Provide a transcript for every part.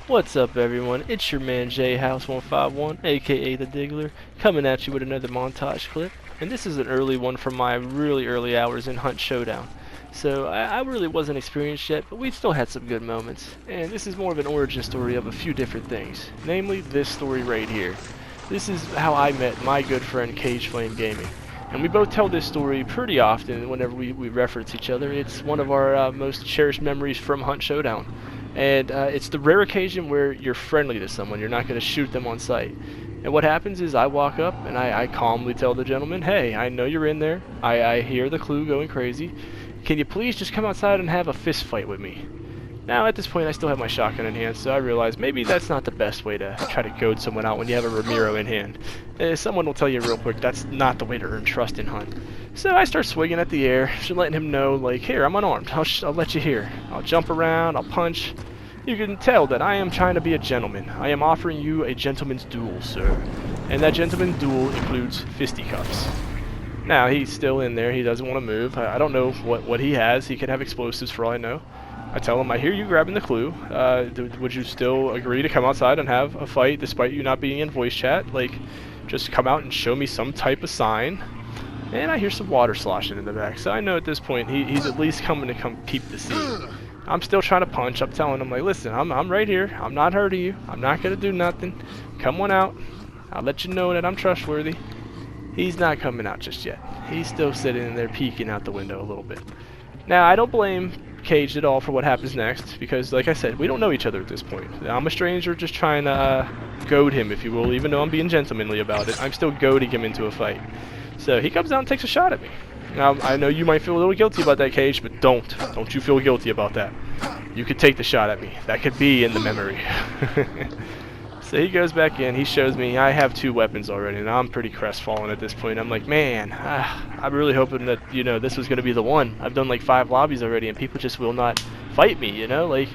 What's up, everyone? It's your man J House 151, aka the Diggler, coming at you with another montage clip. And this is an early one from my really early hours in Hunt Showdown. So I really wasn't experienced yet, but we still had some good moments. And this is more of an origin story of a few different things, namely this story right here. This is how I met my good friend Cage Flame Gaming. And we both tell this story pretty often whenever we reference each other. It's one of our most cherished memories from Hunt Showdown. And it's the rare occasion where you're friendly to someone. You're not going to shoot them on sight. And what happens is I walk up and I calmly tell the gentleman, hey, I know you're in there. I hear the clue going crazy. Can you please just come outside and have a fist fight with me? Now, at this point, I still have my shotgun in hand, so I realize maybe that's not the best way to try to goad someone out when you have a Ramiro in hand. Someone will tell you real quick that's not the way to earn trust in Hunt. So I start swinging at the air, just letting him know, like, here, I'm unarmed. I'll let you hear. I'll jump around, I'll punch. You can tell that I am trying to be a gentleman. I am offering you a gentleman's duel, sir. And that gentleman's duel includes fisticuffs. Now, he's still in there. He doesn't want to move. I don't know what he has. He could have explosives for all I know. I tell him, I hear you grabbing the clue. Would you still agree to come outside and have a fight despite you not being in voice chat? Like, just come out and show me some type of sign. And I hear some water sloshing in the back. So I know at this point he's at least coming to come peep the scene. I'm still trying to punch. I'm telling him, like, listen, I'm right here. I'm not hurting you. I'm not going to do nothing. Come on out. I'll let you know that I'm trustworthy. He's not coming out just yet. He's still sitting in there peeking out the window a little bit. Now, I don't blame Cage at all for what happens next, because, like I said, we don't know each other at this point. I'm a stranger just trying to goad him, if you will, even though I'm being gentlemanly about it. I'm still goading him into a fight. So he comes out and takes a shot at me. Now, I know you might feel a little guilty about that, Cage, but don't you feel guilty about that. You could take the shot at me. That could be in the memory. So he goes back in, he shows me I have 2 weapons already, and I'm pretty crestfallen at this point. I'm like, man, I'm really hoping that, this was going to be the one. I've done like 5 lobbies already, and people just will not fight me, like.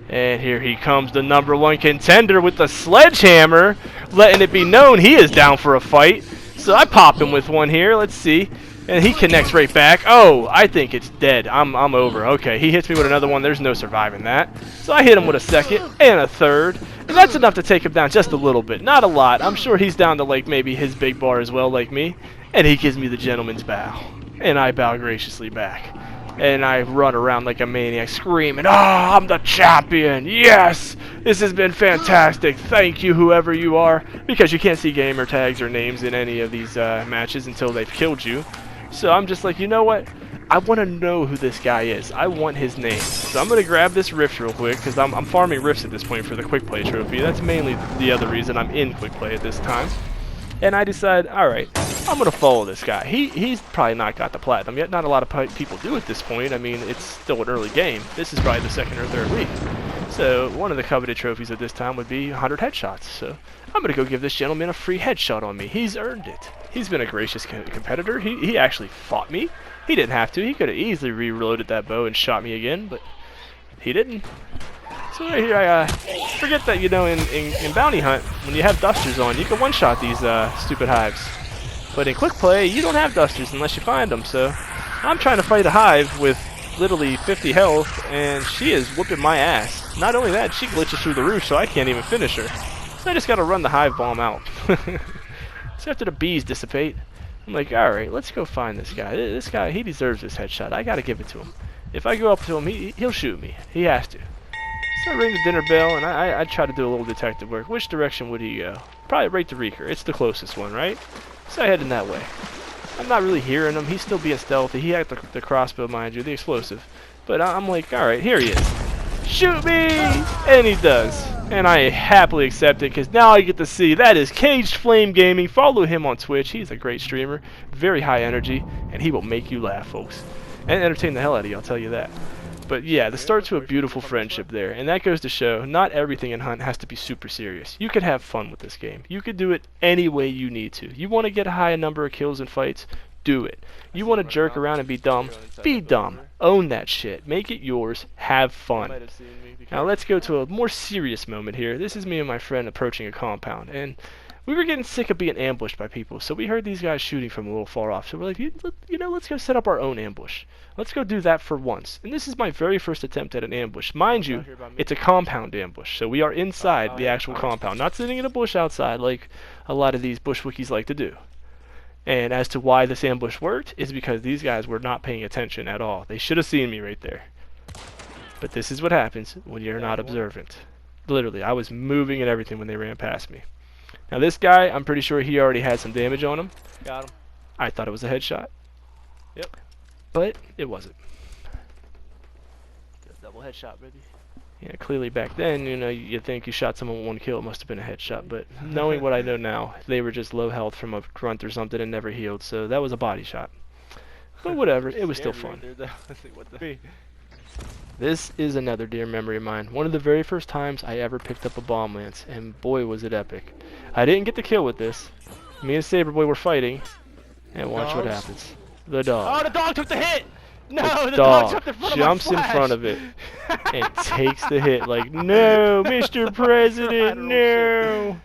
And here he comes, the #1 contender with the sledgehammer, letting it be known he is down for a fight. So I pop him with one here, let's see. And he connects right back. Oh, I think it's dead. I'm over. Okay, he hits me with another one. There's no surviving that. So I hit him with a second and a third. And that's enough to take him down just a little bit. Not a lot. I'm sure he's down to like maybe his big bar as well, like me. And he gives me the gentleman's bow. And I bow graciously back. And I run around like a maniac screaming, "Ah, I'm the champion! Yes! This has been fantastic! Thank you, whoever you are!" Because you can't see gamer tags or names in any of these matches until they've killed you. So I'm just like, you know what? I want to know who this guy is. I want his name. So I'm going to grab this rift real quick, because I'm farming rifts at this point for the quick play trophy. That's mainly the other reason I'm in quick play at this time. And I decide, alright, I'm going to follow this guy. He's probably not got the platinum yet. Not a lot of people do at this point. I mean, it's still an early game. This is probably the 2nd or 3rd week. So one of the coveted trophies at this time would be 100 headshots. So I'm going to go give this gentleman a free headshot on me. He's earned it. He's been a gracious competitor. He actually fought me. He didn't have to. He could have easily reloaded that bow and shot me again, but he didn't. So right here, I forget that, in Bounty Hunt, when you have dusters on, you can one-shot these stupid hives. But in quick play, you don't have dusters unless you find them. So I'm trying to fight a hive with literally 50 health, and she is whooping my ass. Not only that, she glitches through the roof, so I can't even finish her. So I just got to run the hive bomb out. So after the bees dissipate, I'm like, alright, let's go find this guy. This guy, he deserves this headshot. I got to give it to him. If I go up to him, he'll shoot me. He has to. So I ring the dinner bell, and I try to do a little detective work. Which direction would he go? Probably right to Reeker. It's the closest one, right? So I head in that way. I'm not really hearing him. He's still being stealthy. He had the crossbow, mind you, the explosive. But I'm like, alright, here he is. Shoot me! And he does. And I happily accept it, because now I get to see that is Caged Flame Gaming. Follow him on Twitch. He's a great streamer. Very high energy. And he will make you laugh, folks. And entertain the hell out of you, I'll tell you that. But yeah, the start to a beautiful friendship there. And that goes to show, not everything in Hunt has to be super serious. You could have fun with this game. You could do it any way you need to. You want to get a high number of kills and fights? Do it. You want to jerk around and be dumb? Be dumb. Own that shit. Make it yours. Have fun. Now let's go to a more serious moment here. This is me and my friend approaching a compound. And we were getting sick of being ambushed by people, so we heard these guys shooting from a little far off. So we're like, you know, let's go set up our own ambush. Let's go do that for once. And this is my very first attempt at an ambush. Mind you, it's a compound ambush, so we are inside the actual compound, not sitting in a bush outside like a lot of these bushwickies like to do. And as to why this ambush worked is because these guys were not paying attention at all. They should have seen me right there. But this is what happens when you're not observant. Literally, I was moving and everything when they ran past me. Now this guy, I'm pretty sure he already had some damage on him. Got him. I thought it was a headshot. Yep. But it wasn't. Double headshot, baby. Yeah, clearly back then, you know, you think you shot someone with 1 kill, it must have been a headshot. But knowing what I know now, they were just low health from a grunt or something and never healed. So that was a body shot. But whatever, it was still fun. This is another dear memory of mine. One of the very first times I ever picked up a bomb lance, and boy was it epic. I didn't get the kill with this. Me and Saberboy were fighting, and watch what happens. The dog. Oh, the dog took the hit! No, the dog dog took the front jumps of my in flash. front of it and takes the hit like, no, Mr. President, no.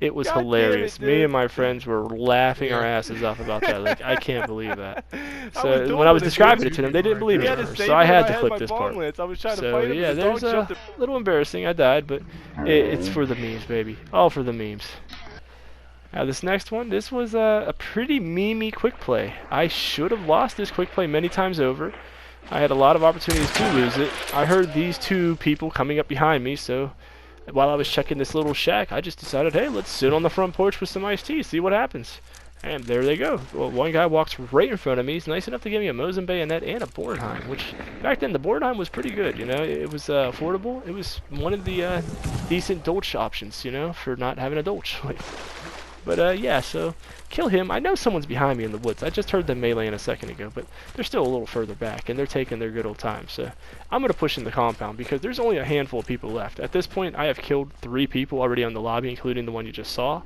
It was hilarious. Me and my friends were laughing our asses off about that. Like, I can't believe that. So when I was describing it to them, they didn't believe it. So I had to clip this part. So yeah, there's a little embarrassing. I died, but it's for the memes, baby. All for the memes. Now this next one, this was a pretty memey quick play. I should have lost this quick play many times over. I had a lot of opportunities to lose it. I heard these two people coming up behind me, so while I was checking this little shack, I just decided, hey, let's sit on the front porch with some iced tea, see what happens. And there they go. Well, one guy walks right in front of me. He's nice enough to give me a Mosin bayonet and a Bornheim, which back then the Bornheim was pretty good, you know. It was affordable. It was one of the decent Dolch options, you know, for not having a Dolch. But yeah, so kill him. I know someone's behind me in the woods. I just heard them meleeing a second ago, but they're still a little further back, and they're taking their good old time. So I'm going to push in the compound because there's only a handful of people left. At this point, I have killed 3 people already on the lobby, including the one you just saw.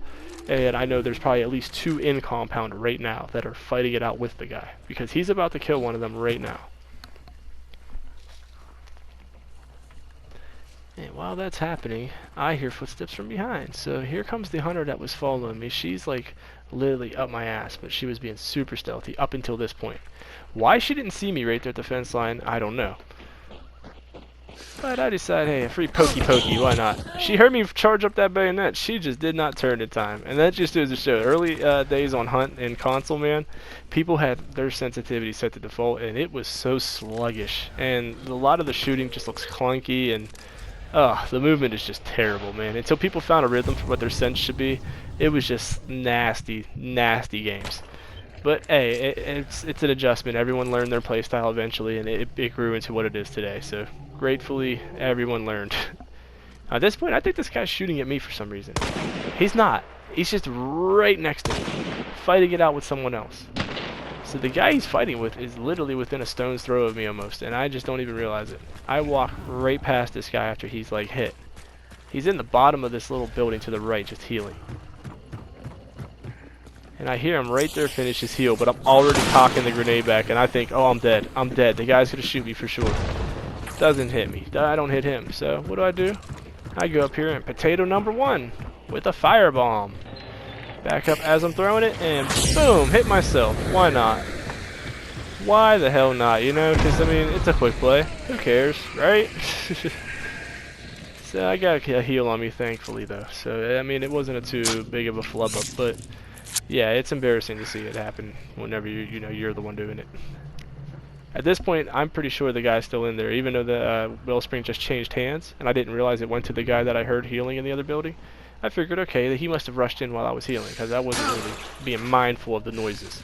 And I know there's probably at least 2 in compound right now that are fighting it out with the guy, because he's about to kill one of them right now. And while that's happening, I hear footsteps from behind. So here comes the hunter that was following me. She's like literally up my ass, but she was being super stealthy up until this point. Why she didn't see me right there at the fence line, I don't know. But I decided, hey, a free pokey, why not? She heard me charge up that bayonet. She just did not turn in time. And that just goes to show, early days on Hunt and console, man, people had their sensitivity set to default, and it was so sluggish. And a lot of the shooting just looks clunky, and the movement is just terrible, man. Until people found a rhythm for what their sense should be, it was just nasty games. But hey, it's an adjustment. Everyone learned their playstyle eventually, and it grew into what it is today. So gratefully, everyone learned. At this point, I think this guy's shooting at me for some reason. He's not. He's just right next to me, fighting it out with someone else. So the guy he's fighting with is literally within a stone's throw of me almost, and I just don't even realize it. I walk right past this guy after he's like hit. He's in the bottom of this little building to the right, just healing. And I hear him right there finish his heal, but I'm already cocking the grenade back, and I think, oh, I'm dead. I'm dead. The guy's gonna shoot me for sure. Doesn't hit me. I don't hit him. So what do? I go up here and potato number 1 with a firebomb. Back up as I'm throwing it, and boom, hit myself. Why not? Why the hell not, you know? Because, I mean, it's a quick play. Who cares, right? So I got a heal on me, thankfully, though. So, I mean, it wasn't a too big of a flub up, but yeah, it's embarrassing to see it happen whenever you're the one doing it. At this point, I'm pretty sure the guy's still in there, even though the wellspring just changed hands, and I didn't realize it went to the guy that I heard healing in the other building. I figured, okay, that he must have rushed in while I was healing, because I wasn't really being mindful of the noises.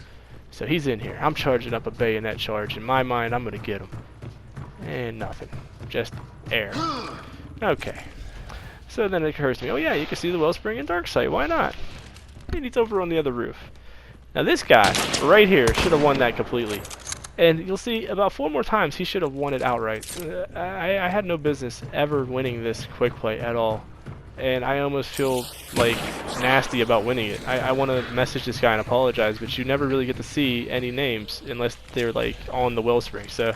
So he's in here. I'm charging up a bayonet charge. In my mind, I'm going to get him. And nothing. Just air. Okay. So then it occurs to me, oh yeah, you can see the wellspring in Darksight. Why not? And he's over on the other roof. Now this guy, right here, should have won that completely. And you'll see, about 4 more times, he should have won it outright. I had no business ever winning this quick play at all. And I almost feel like nasty about winning it. I want to message this guy and apologize, but you never really get to see any names unless they're like on the wellspring. So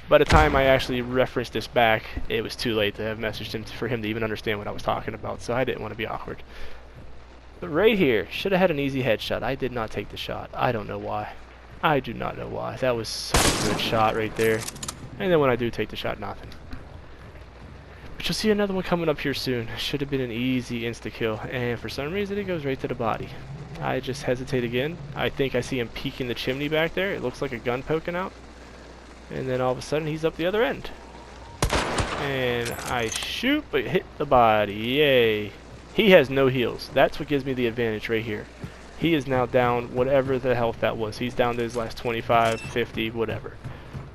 by the time I actually referenced this back, it was too late to have messaged him for him to even understand what I was talking about. So I didn't want to be awkward. But right here, should have had an easy headshot. I did not take the shot. I don't know why. I do not know why. That was such a good shot right there. And then when I do take the shot, nothing. But you'll see another one coming up here soon. Should have been an easy insta-kill. And for some reason, it goes right to the body. I just hesitate again. I think I see him peeking the chimney back there. It looks like a gun poking out. And then all of a sudden, he's up the other end. And I shoot, but hit the body. Yay. He has no heals. That's what gives me the advantage right here. He is now down whatever the health that was. He's down to his last 25, 50, whatever.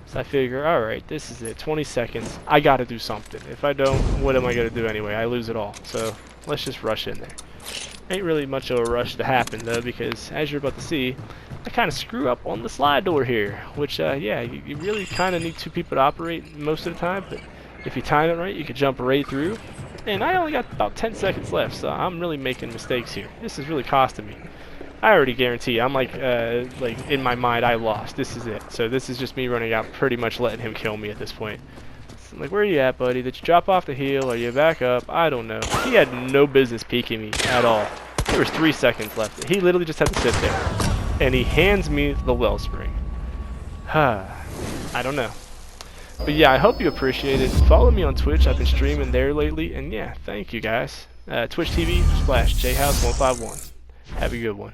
So I figure, alright, this is it. 20 seconds. I gotta do something. If I don't, what am I gonna do anyway? I lose it all. So let's just rush in there. Ain't really much of a rush to happen though, because as you're about to see, I kind of screw up on the slide door here. Which, yeah, you really kind of need two people to operate most of the time. But if you time it right, you can jump right through. And I only got about 10 seconds left, so I'm really making mistakes here. This is really costing me. I already guarantee, I'm like in my mind, I lost. This is it. So this is just me running out, pretty much letting him kill me at this point. So I'm like, where are you at, buddy? Did you drop off the hill? Are you back up? I don't know. He had no business peeking me at all. There was 3 seconds left. He literally just had to sit there. And he hands me the wellspring. I don't know. But yeah, I hope you appreciate it. Follow me on Twitch. I've been streaming there lately. And yeah, thank you guys. Twitch TV /JHouse151. Have a good one.